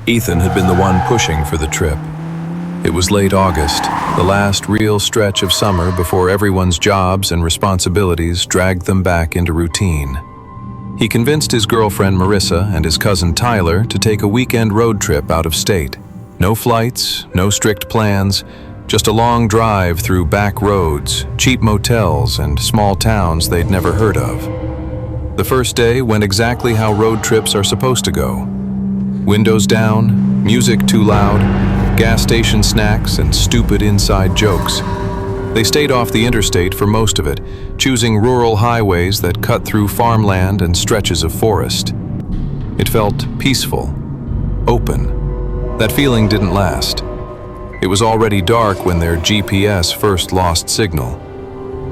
Ethan had been the one pushing for the trip. It was late August, the last real stretch of summer before everyone's jobs and responsibilities dragged them back into routine. He convinced his girlfriend Marissa and his cousin Tyler to take a weekend road trip out of state. No flights, no strict plans, just a long drive through back roads, cheap motels, and small towns they'd never heard of. The first day went exactly how road trips are supposed to go. Windows down, music too loud, gas station snacks, and stupid inside jokes. They stayed off the interstate for most of it, choosing rural highways that cut through farmland and stretches of forest. It felt peaceful, open. That feeling didn't last. It was already dark when their GPS first lost signal.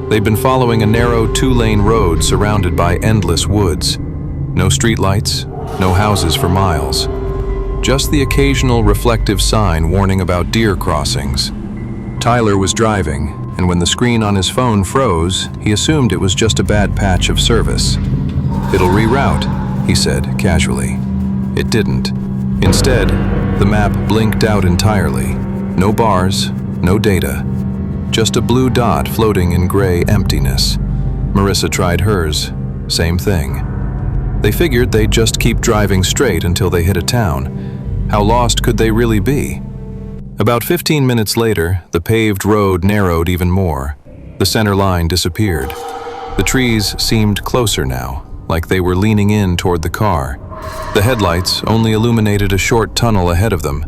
They'd been following a narrow two-lane road surrounded by endless woods. No streetlights, no houses for miles. Just the occasional reflective sign warning about deer crossings. Tyler was driving, and when the screen on his phone froze, he assumed it was just a bad patch of service. "It'll reroute," he said casually. It didn't. Instead, the map blinked out entirely. No bars, no data. Just a blue dot floating in gray emptiness. Marissa tried hers. Same thing. They figured they'd just keep driving straight until they hit a town. How lost could they really be? About 15 minutes later, the paved road narrowed even more. The center line disappeared. The trees seemed closer now, like they were leaning in toward the car. The headlights only illuminated a short tunnel ahead of them,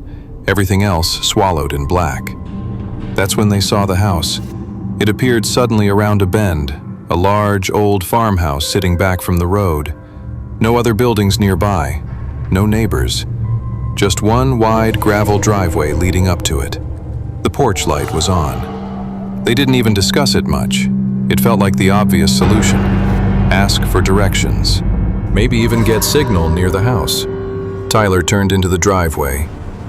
everything else swallowed in black. That's when they saw the house. It appeared suddenly around a bend, a large old farmhouse sitting back from the road. No other buildings nearby, no neighbors. Just one wide gravel driveway leading up to it. The porch light was on. They didn't even discuss it much. It felt like the obvious solution. Ask for directions. Maybe even get signal near the house. Tyler turned into the driveway.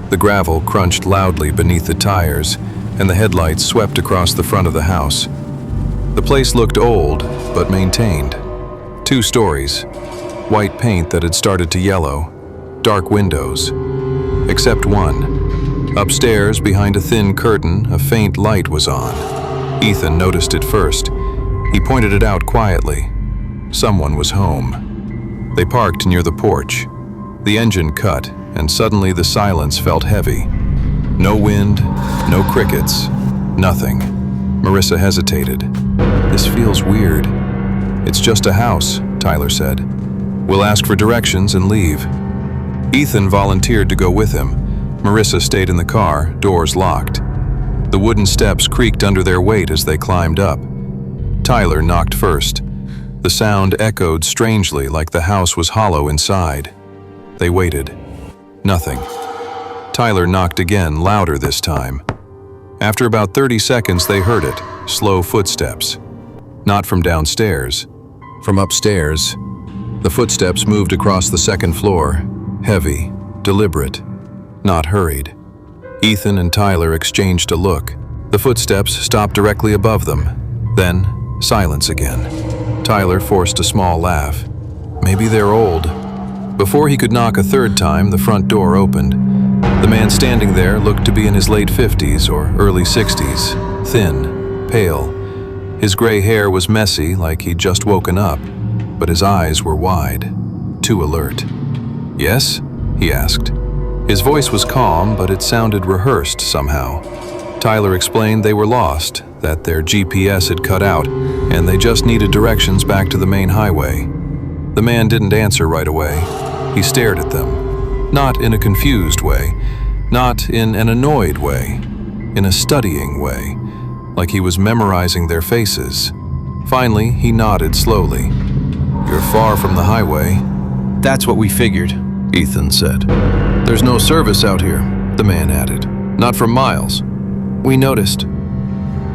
The gravel crunched loudly beneath the tires, and the headlights swept across the front of the house. The place looked old, but maintained. 2 stories. White paint that had started to yellow. Dark windows. Except one. Upstairs, behind a thin curtain, a faint light was on. Ethan noticed it first. He pointed it out quietly. Someone was home. They parked near the porch. The engine cut, and suddenly the silence felt heavy. No wind, no crickets, nothing. Marissa hesitated. "This feels weird." "It's just a house," Tyler said. "We'll ask for directions and leave." Ethan volunteered to go with him. Marissa stayed in the car, doors locked. The wooden steps creaked under their weight as they climbed up. Tyler knocked first. The sound echoed strangely, like the house was hollow inside. They waited. Nothing. Tyler knocked again, louder this time. After about 30 seconds, they heard it, slow footsteps. Not from downstairs, from upstairs. The footsteps moved across the second floor, heavy, deliberate, not hurried. Ethan and Tyler exchanged a look. The footsteps stopped directly above them. Then, silence again. Tyler forced a small laugh. Maybe they're old. Before he could knock a third time, the front door opened. The man standing there looked to be in his late 50s or early 60s, thin, pale. His gray hair was messy, like he'd just woken up, but his eyes were wide, too alert. "Yes?" he asked. His voice was calm, but it sounded rehearsed somehow. Tyler explained they were lost, that their GPS had cut out, and they just needed directions back to the main highway. The man didn't answer right away. He stared at them. Not in a confused way, not in an annoyed way, in a studying way, like he was memorizing their faces. Finally, he nodded slowly. "You're far from the highway." "That's what we figured," Ethan said. "There's no service out here," the man added. "Not for miles." "We noticed."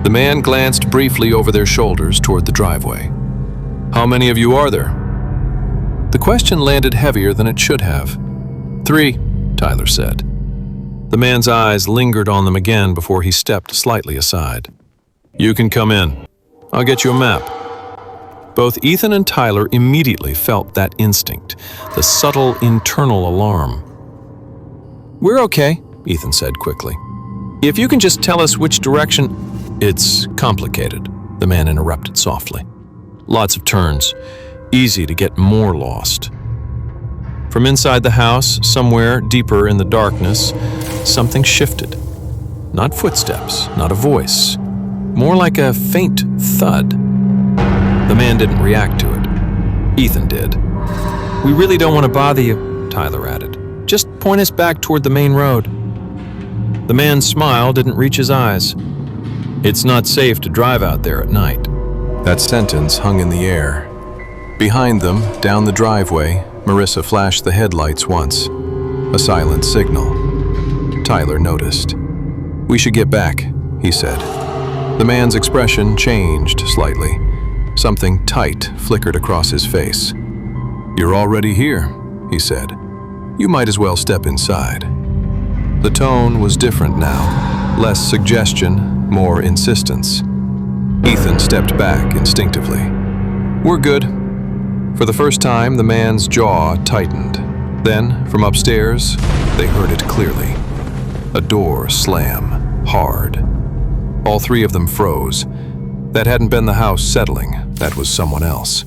The man glanced briefly over their shoulders toward the driveway. "How many of you are there?" The question landed heavier than it should have. "3, Tyler said. The man's eyes lingered on them again before he stepped slightly aside. "You can come in. I'll get you a map." Both Ethan and Tyler immediately felt that instinct, the subtle internal alarm. We're okay, Ethan said quickly. If you can just tell us which direction... It's complicated, the man interrupted softly. Lots of turns. Easy to get more lost. From inside the house, somewhere deeper in the darkness, something shifted. Not footsteps, not a voice. More like a faint thud. The man didn't react to it. Ethan did. We really don't want to bother you, Tyler added. Just point us back toward the main road. The man's smile didn't reach his eyes. It's not safe to drive out there at night. That sentence hung in the air. Behind them, down the driveway, Marissa flashed the headlights once. A silent signal. Tyler noticed. We should get back, he said. The man's expression changed slightly. Something tight flickered across his face. You're already here, he said. You might as well step inside. The tone was different now. Less suggestion, more insistence. Ethan stepped back instinctively. We're good. For the first time, the man's jaw tightened. Then, from upstairs, they heard it clearly. A door slam, hard. All three of them froze. That hadn't been the house settling. That was someone else.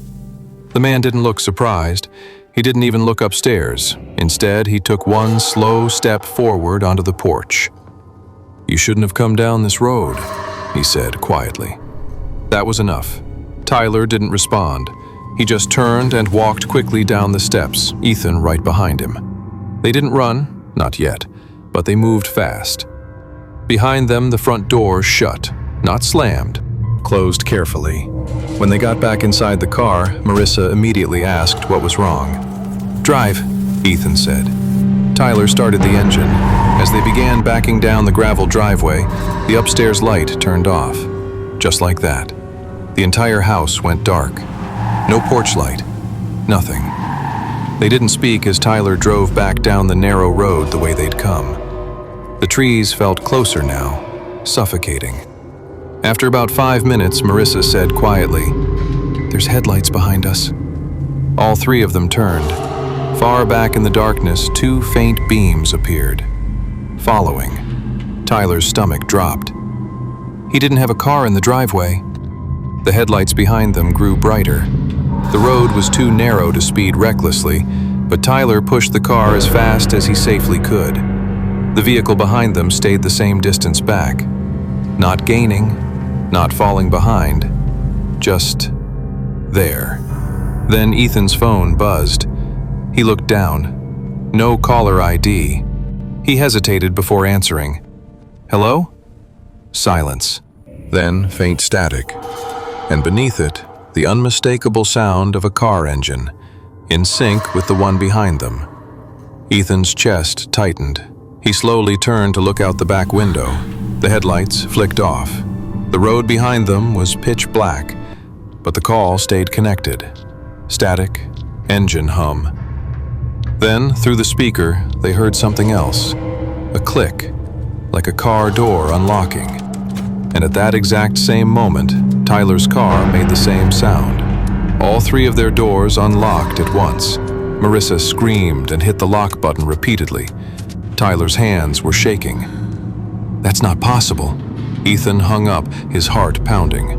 The man didn't look surprised. He didn't even look upstairs. Instead, he took one slow step forward onto the porch. You shouldn't have come down this road, he said quietly. That was enough. Tyler didn't respond. He just turned and walked quickly down the steps, Ethan right behind him. They didn't run, not yet, but they moved fast. Behind them, the front door shut, not slammed, closed carefully. When they got back inside the car, Marissa immediately asked what was wrong. Drive, Ethan said. Tyler started the engine. As they began backing down the gravel driveway, the upstairs light turned off. Just like that. The entire house went dark. No porch light. Nothing. They didn't speak as Tyler drove back down the narrow road the way they'd come. The trees felt closer now, suffocating. After about 5 minutes, Marissa said quietly, There's headlights behind us. All three of them turned. Far back in the darkness, 2 faint beams appeared. Following. Tyler's stomach dropped. He didn't have a car in the driveway. The headlights behind them grew brighter. The road was too narrow to speed recklessly, but Tyler pushed the car as fast as he safely could. The vehicle behind them stayed the same distance back. Not gaining, not falling behind, just there. Then Ethan's phone buzzed. He looked down. No caller ID. He hesitated before answering. Hello? Silence. Then faint static. And beneath it, the unmistakable sound of a car engine, in sync with the one behind them. Ethan's chest tightened. He slowly turned to look out the back window. The headlights flicked off. The road behind them was pitch black, but the call stayed connected. Static, engine hum. Then, through the speaker, they heard something else. A click, like a car door unlocking. And at that exact same moment, Tyler's car made the same sound. All three of their doors unlocked at once. Marissa screamed and hit the lock button repeatedly. Tyler's hands were shaking. That's not possible. Ethan hung up, his heart pounding.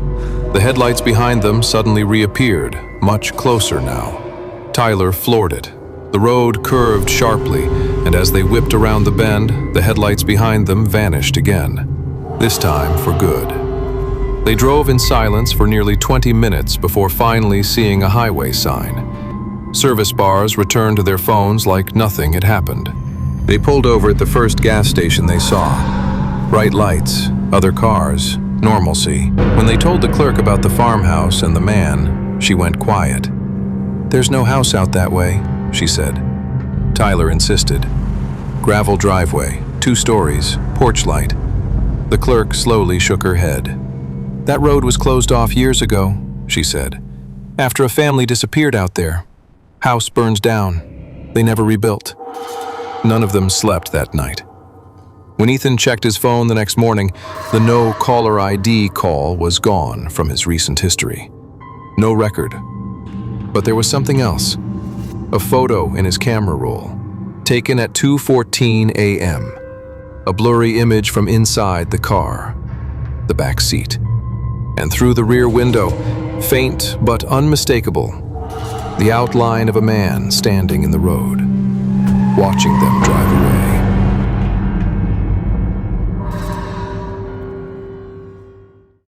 The headlights behind them suddenly reappeared, much closer now. Tyler floored it. The road curved sharply, and as they whipped around the bend, the headlights behind them vanished again. This time for good. They drove in silence for nearly 20 minutes before finally seeing a highway sign. Service bars returned to their phones like nothing had happened. They pulled over at the first gas station they saw. Bright lights, other cars, normalcy. When they told the clerk about the farmhouse and the man, she went quiet. There's no house out that way, she said. Tyler insisted. Gravel driveway, 2 stories, porch light. The clerk slowly shook her head. That road was closed off years ago, she said. After a family disappeared out there. House burns down. They never rebuilt. None of them slept that night. When Ethan checked his phone the next morning, the no caller ID call was gone from his recent history. No record. But there was something else. A photo in his camera roll. taken at 2:14 a.m. A blurry image from inside the car, the back seat, and through the rear window, faint but unmistakable, the outline of a man standing in the road, watching them drive away.